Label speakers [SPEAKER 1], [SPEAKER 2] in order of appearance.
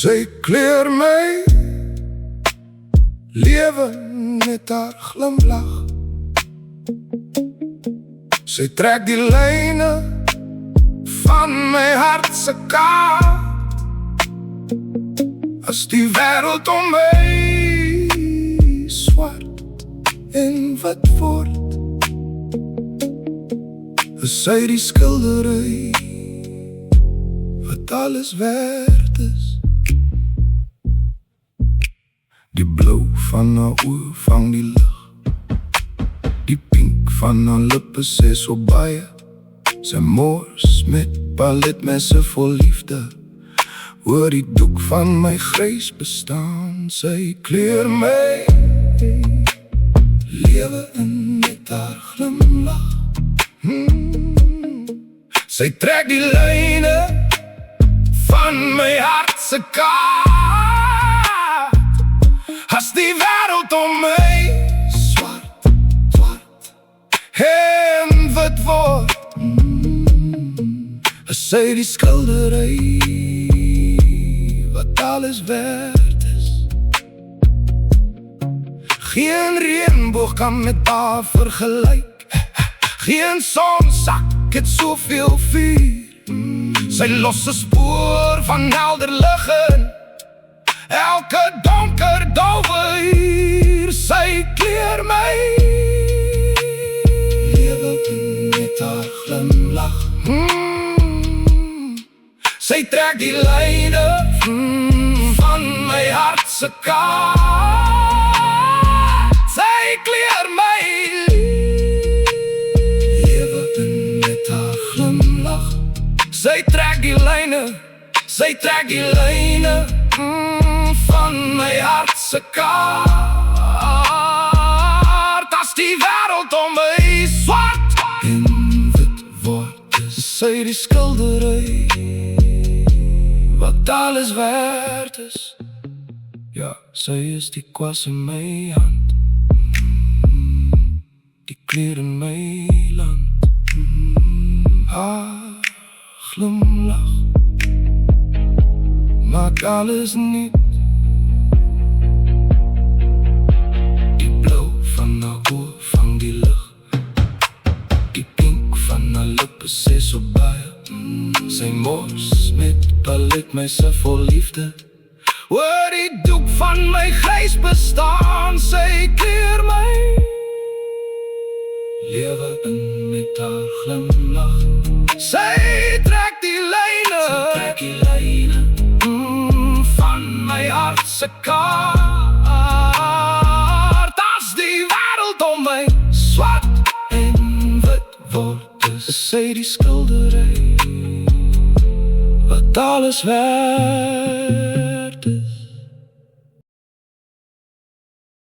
[SPEAKER 1] Sy kleur my lewe met haar glimlach. Sy trek die lyne van my hart se kaart. As die wêreld om my swart en wit word, is sy die skildery wat alles werd is. Die blou van haar oë vang die lig, die pink van haar lippe sê so baie. Sy mors met paletmesse vol liefde oor die doek van my grys bestaan. Sy kleur my lewe in met haar glimlach. Sy trek die lyne van my hart se kaart. As die wêreld om my swart en wit word, is sy die skildery wat alles werd is. Geen reënboog kan met haar vergelyk, geen sonsak het soveel vuur. Sy los 'n spoor van helder lig in elke donker dowwe uur. Sy kleur my lewe met haar glimlach. Sy trek die lyne van my hart se kaart. Sy kleur my lewe met haar glimlach. Sy trek die lyne, sy trek die lyne van my hart se kaart. As die wêreld om my swart en wit word, is sy die skildery wat alles werd is. Ja, sy is die kwas in my hand, die kleur in my land. Haar glimlach maak alles nuut. Die blou van haar oë vang die lig, die pink van haar lippe sê so baie. Sy mors met paletmesse vol liefde oor die doek van my grys bestaan. Sy kleur my lewe in met haar glimlach. Sy trek die lyne van my hart se kaart. As die wêreld om my swart en wit word, is sy die skildery wat alles werd.